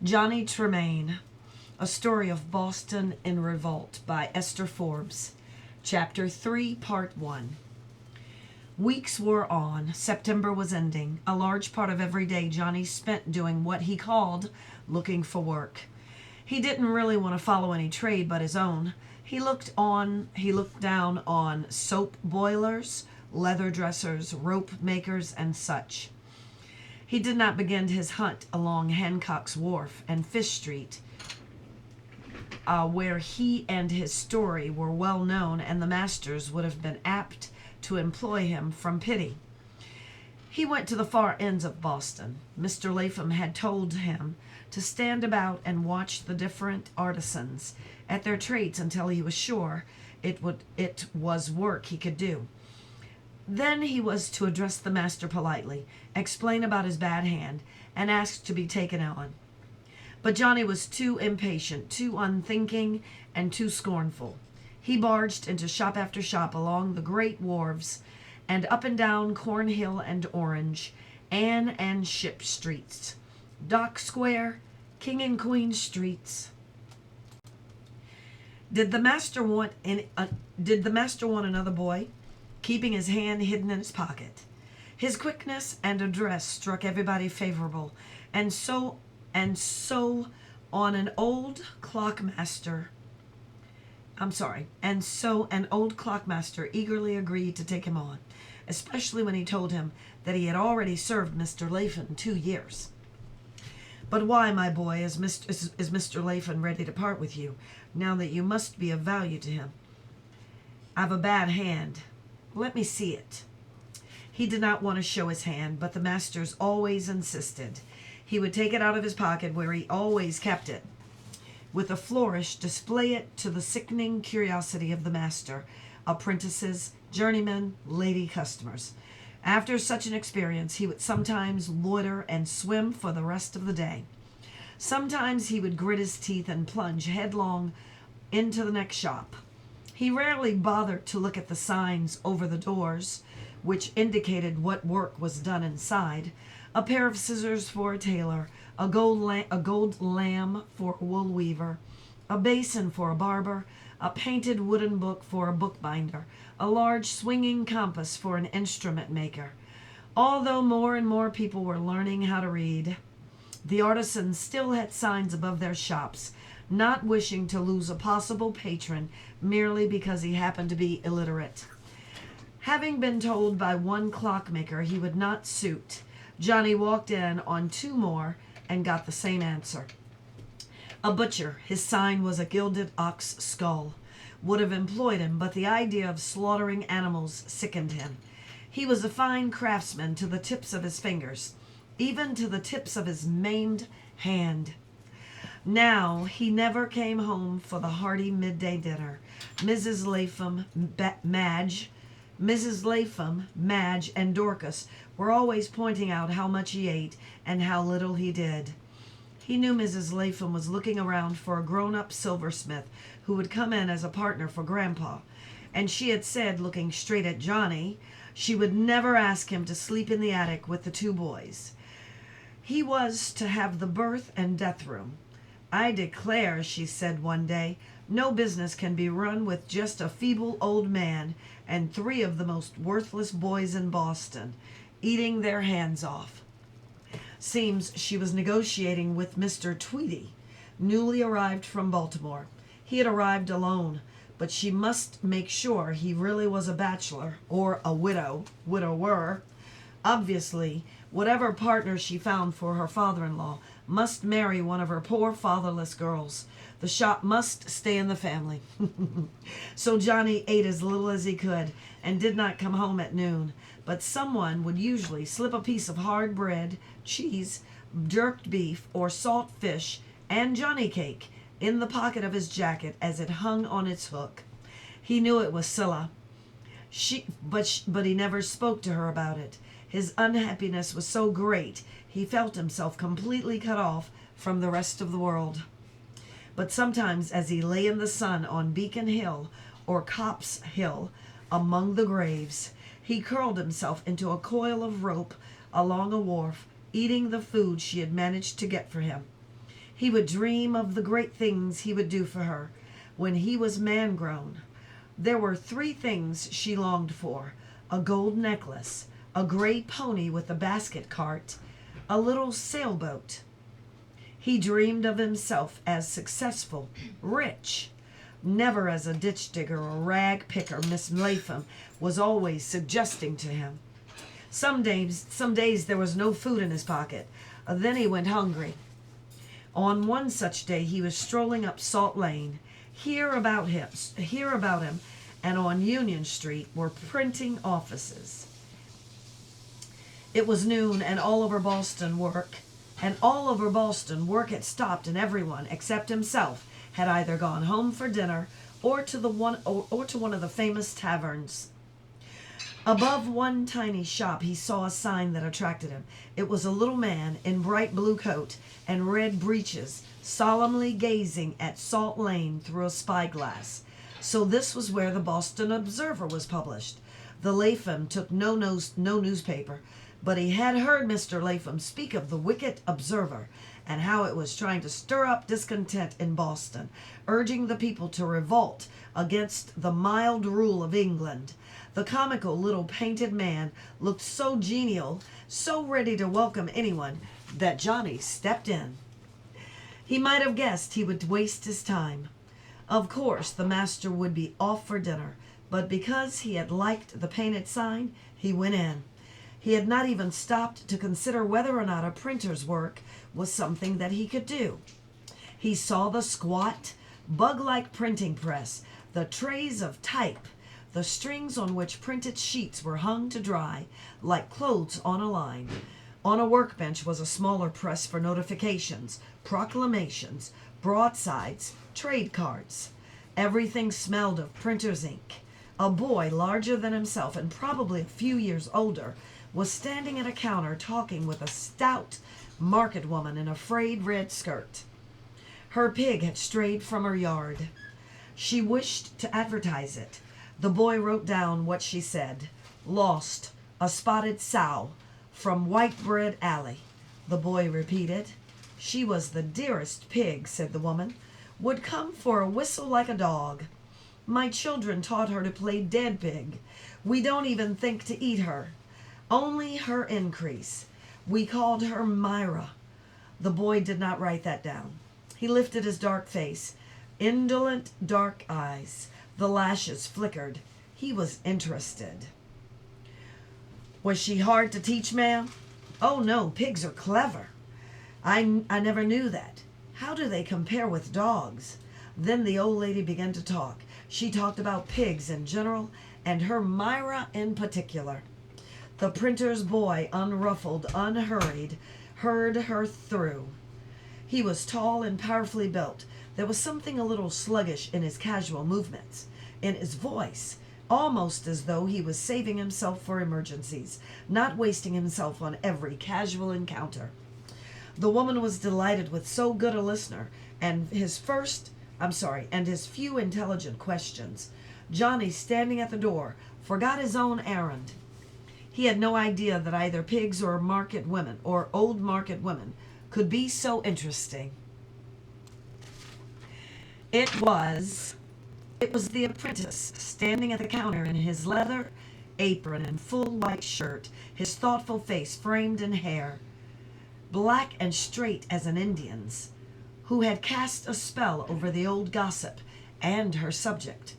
Johnny Tremain, A Story of Boston in Revolt by Esther Forbes. Chapter 3, Part 1. Weeks wore on. September was ending. A large part of every day Johnny spent doing what he called looking for work. He didn't really want to follow any trade but his own. He looked down on soap boilers, leather dressers, rope makers, and such. He did not begin his hunt along Hancock's Wharf and Fish Street, where he and his story were well known, and the masters would have been apt to employ him from pity. He went to the far ends of Boston. Mr. Lapham had told him to stand about and watch the different artisans at their trades until he was sure it was work he could do. Then he was to address the master politely, explain about his bad hand, and ask to be taken on. But Johnny was too impatient, too unthinking, and too scornful. He barged into shop after shop along the great wharves, and up and down Cornhill and Orange, Ann and Ship Streets, Dock Square, King and Queen Streets. Did the master want another boy? Keeping his hand hidden in his pocket. His quickness and address struck everybody favorable, and so an old clockmaster eagerly agreed to take him on, especially when he told him that he had already served Mr. Lapham 2 years. But why, my boy, is Mr. Lapham ready to part with you, now that you must be of value to him? I've a bad hand. Let me see it. He did not want to show his hand, but the masters always insisted. He would take it out of his pocket, where he always kept it, with a flourish, display it to the sickening curiosity of the master, apprentices, journeymen, lady customers. After such an experience, he would sometimes loiter and swim for the rest of the day. Sometimes he would grit his teeth and plunge headlong into the next shop. He rarely bothered to look at the signs over the doors, which indicated what work was done inside: a pair of scissors for a tailor, a gold lamb for a wool weaver, a basin for a barber, a painted wooden book for a bookbinder, a large swinging compass for an instrument maker. Although more and more people were learning how to read, the artisans still had signs above their shops, not wishing to lose a possible patron merely because he happened to be illiterate. Having been told by one clockmaker he would not suit, Johnny walked in on 2 more and got the same answer. A butcher, his sign was a gilded ox skull, would have employed him, but the idea of slaughtering animals sickened him. He was a fine craftsman to the tips of his fingers, even to the tips of his maimed hand. Now he never came home for the hearty midday dinner. Mrs. Lapham, Madge, and Dorcas were always pointing out how much he ate and how little he did. He knew Mrs. Lapham was looking around for a grown-up silversmith who would come in as a partner for Grandpa, and she had said, looking straight at Johnny, she would never ask him to sleep in the attic with the 2 boys. He was to have the birth and death room. I declare, she said one day, no business can be run with just a feeble old man and 3 of the most worthless boys in Boston, eating their hands off. Seems she was negotiating with Mr. Tweedy, newly arrived from Baltimore. He had arrived alone, but she must make sure he really was a bachelor, or a widower. Obviously, whatever partner she found for her father-in-law must marry one of her poor fatherless girls. The shop must stay in the family. So Johnny ate as little as he could and did not come home at noon, but someone would usually slip a piece of hard bread, cheese, jerked beef, or salt fish, and Johnny cake in the pocket of his jacket as it hung on its hook. He knew it was Scylla, but he never spoke to her about it. His unhappiness was so great, he felt himself completely cut off from the rest of the world. But sometimes, as he lay in the sun on Beacon Hill or Copp's Hill among the graves, he curled himself into a coil of rope along a wharf, eating the food she had managed to get for him. He would dream of the great things he would do for her when he was man-grown. There were 3 things she longed for: a gold necklace, a gray pony with a basket cart, a little sailboat. He dreamed of himself as successful, rich, never as a ditch digger or rag picker Miss Latham was always suggesting to him. Some days there was no food in his pocket. Then he went hungry. On one such day he was strolling up Salt Lane. Here about him, and on Union Street were printing offices. It was noon, and all over Boston work had stopped, and everyone except himself had either gone home for dinner or to one of the famous taverns. Above one tiny shop he saw a sign that attracted him. It was a little man in bright blue coat and red breeches, solemnly gazing at Salt Lane through a spyglass. So this was where the Boston Observer was published. The Latham took no newspaper, but he had heard Mr. Latham speak of the wicked Observer and how it was trying to stir up discontent in Boston, urging the people to revolt against the mild rule of England. The comical little painted man looked so genial, so ready to welcome anyone, that Johnny stepped in. He might have guessed he would waste his time. Of course, the master would be off for dinner, but because he had liked the painted sign, he went in. He had not even stopped to consider whether or not a printer's work was something that he could do. He saw the squat, bug-like printing press, the trays of type, the strings on which printed sheets were hung to dry like clothes on a line. On a workbench was a smaller press for notifications, proclamations, broadsides, trade cards. Everything smelled of printer's ink. A boy larger than himself and probably a few years older was standing at a counter talking with a stout market woman in a frayed red skirt. Her pig had strayed from her yard. She wished to advertise it. The boy wrote down what she said. Lost, a spotted sow, from Whitebread Alley. The boy repeated. She was the dearest pig, said the woman. Would come for a whistle like a dog. My children taught her to play dead pig. We don't even think to eat her. Only her increase. We called her Myra. The boy did not write that down. He lifted his dark face, indolent dark eyes. The lashes flickered. He was interested. Was she hard to teach, ma'am? Oh, no, pigs are clever. I never knew that. How do they compare with dogs? Then the old lady began to talk. She talked about pigs in general and her Myra in particular. The printer's boy, unruffled, unhurried, heard her through. He was tall and powerfully built. There was something a little sluggish in his casual movements, in his voice, almost as though he was saving himself for emergencies, not wasting himself on every casual encounter. The woman was delighted with so good a listener and his few intelligent questions. Johnny, standing at the door, forgot his own errand. He had no idea that either pigs or market women or old market women could be so interesting. It was the apprentice standing at the counter in his leather apron and full white shirt, his thoughtful face framed in hair, black and straight as an Indian's, who had cast a spell over the old gossip and her subject.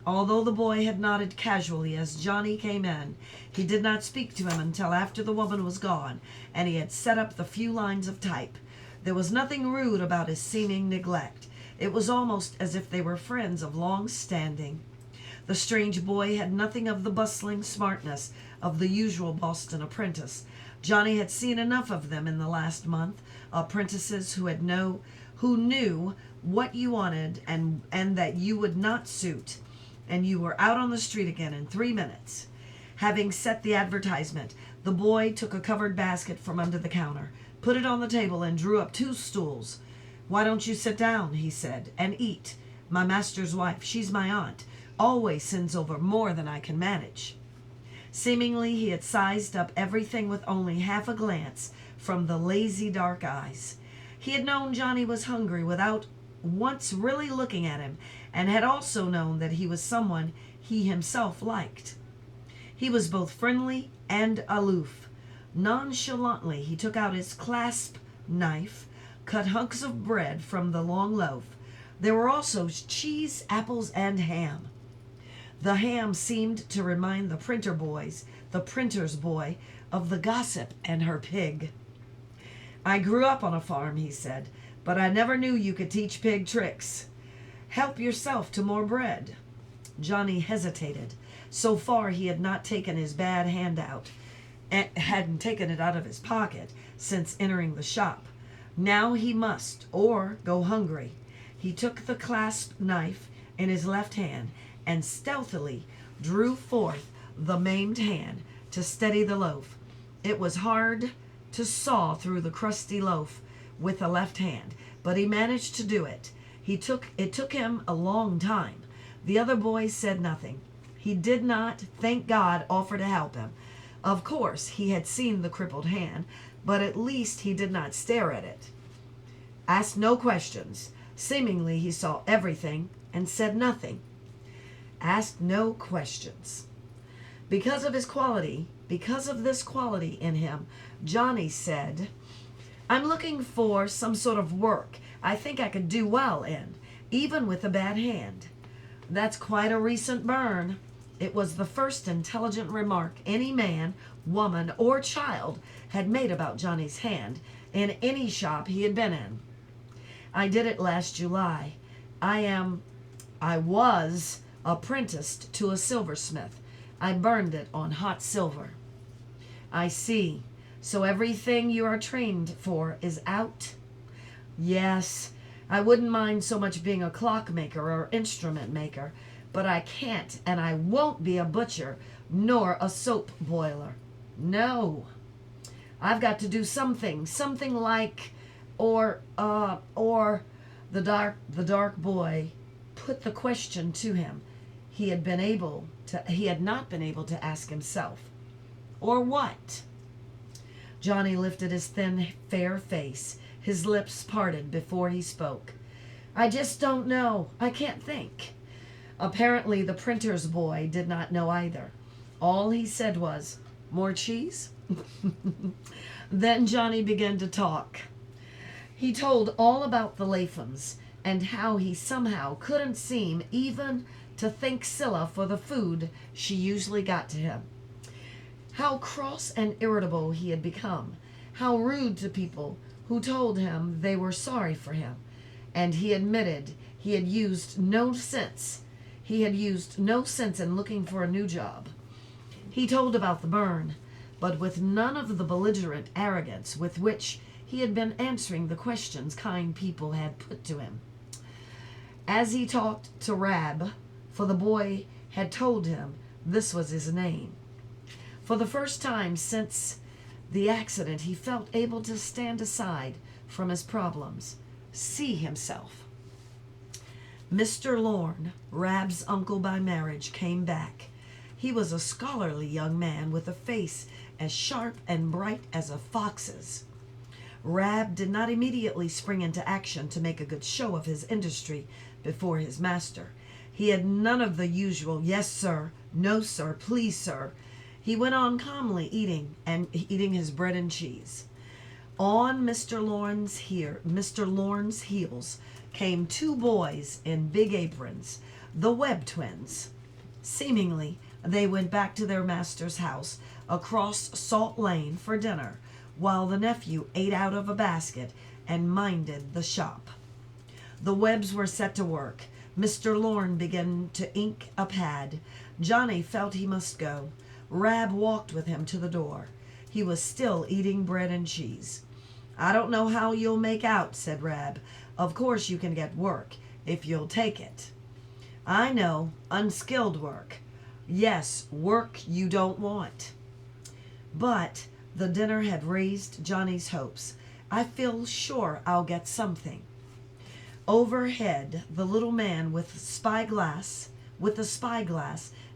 Although the boy had nodded casually as Johnny came in, he did not speak to him until after the woman was gone and he had set up the few lines of type. There was nothing rude about his seeming neglect. It was almost as if they were friends of long standing. The strange boy had nothing of the bustling smartness of the usual Boston apprentice. Johnny had seen enough of them in the last month, apprentices who knew what you wanted and that you would not suit, and you were out on the street again in 3 minutes. Having set the advertisement, the boy took a covered basket from under the counter, put it on the table, and drew up 2 stools. Why don't you sit down, he said, and eat? My master's wife, she's my aunt, always sends over more than I can manage. Seemingly he had sized up everything with only half a glance from the lazy dark eyes. He had known Johnny was hungry without once really looking at him, and had also known that he was someone he himself liked. He was both friendly and aloof. Nonchalantly, he took out his clasp knife, cut hunks of bread from the long loaf. There were also cheese, apples, and ham. The ham seemed to remind the printer's boy, of the gossip and her pig. I grew up on a farm, he said, but I never knew you could teach pig tricks. Help yourself to more bread. Johnny hesitated. So far he had not taken his bad hand out, and hadn't taken it out of his pocket since entering the shop. Now he must, or go hungry. He took the clasp knife in his left hand and stealthily drew forth the maimed hand to steady the loaf. It was hard to saw through the crusty loaf with the left hand, but he managed to do it. It took him a long time. The other boys said nothing. He did not, thank God, offer to help him. Of course, he had seen the crippled hand, but at least he did not stare at it. Asked no questions. Seemingly he saw everything and said nothing. Asked no questions. Because of this quality in him, Johnny said, I'm looking for some sort of work I think I could do well in, even with a bad hand. That's quite a recent burn. It was the first intelligent remark any man, woman, or child had made about Johnny's hand in any shop he had been in. I did it last July. I was apprenticed to a silversmith. I burned it on hot silver. I see. So everything you are trained for is out? Yes. I wouldn't mind so much being a clockmaker or instrument maker, but I can't and I won't be a butcher nor a soap boiler. No. I've got to do something like, or the dark boy put the question to him. He had not been able to ask himself. Or what? Johnny lifted his thin, fair face. His lips parted before he spoke. I just don't know. I can't think. Apparently the printer's boy did not know either. All he said was, more cheese? Then Johnny began to talk. He told all about the Laphams and how he somehow couldn't seem even to thank Scylla for the food she usually got to him. How cross and irritable he had become. How rude to people who told him they were sorry for him. And he admitted he had used no sense. He had used no sense in looking for a new job. He told about the burn, but with none of the belligerent arrogance with which he had been answering the questions kind people had put to him. As he talked to Rab, for the boy had told him this was his name. For the first time since the accident, he felt able to stand aside from his problems, see himself. Mr. Lorne, Rab's uncle by marriage, came back. He was a scholarly young man with a face as sharp and bright as a fox's. Rab did not immediately spring into action to make a good show of his industry before his master. He had none of the usual, yes, sir, no, sir, please, sir. He went on calmly eating his bread and cheese. On Mr. Lorne's heels came two boys in big aprons, the Webb twins. Seemingly, they went back to their master's house across Salt Lane for dinner, while the nephew ate out of a basket and minded the shop. The Webbs were set to work. Mr. Lorne began to ink a pad. Johnny felt he must go. Rab walked with him to the door. He was still eating bread and cheese. I don't know how you'll make out, said Rab. Of course you can get work, if you'll take it. I know, unskilled work. Yes, work you don't want. But the dinner had raised Johnny's hopes. I feel sure I'll get something. Overhead, the little man with the spyglass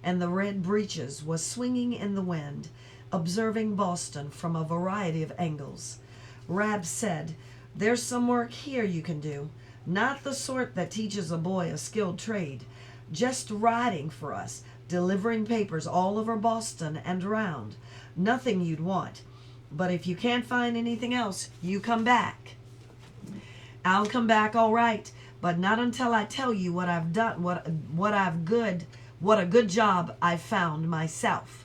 and the red breeches was swinging in the wind, observing Boston from a variety of angles. Rab said, There's some work here you can do. Not the sort that teaches a boy a skilled trade. Just writing for us, delivering papers all over Boston and around. Nothing you'd want. But if you can't find anything else, you come back. I'll come back all right, but not until I tell you what I've done, what a good job I've found myself.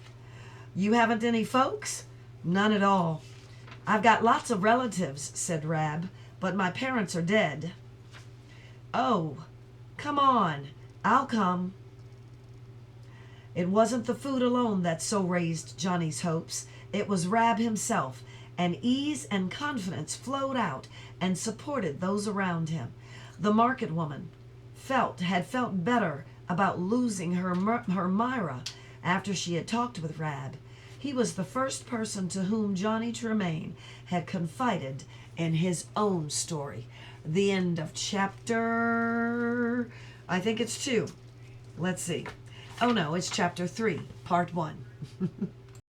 You haven't any folks? None at all. I've got lots of relatives, said Rab, but my parents are dead. Oh, come on, I'll come. It wasn't the food alone that so raised Johnny's hopes. It was Rab himself, and ease and confidence flowed out and supported those around him. The market woman had felt better about losing her Myra after she had talked with Rab. He was the first person to whom Johnny Tremain had confided in his own story. The end of chapter, I think it's 2. Let's see. Oh no, it's chapter 3, part 1.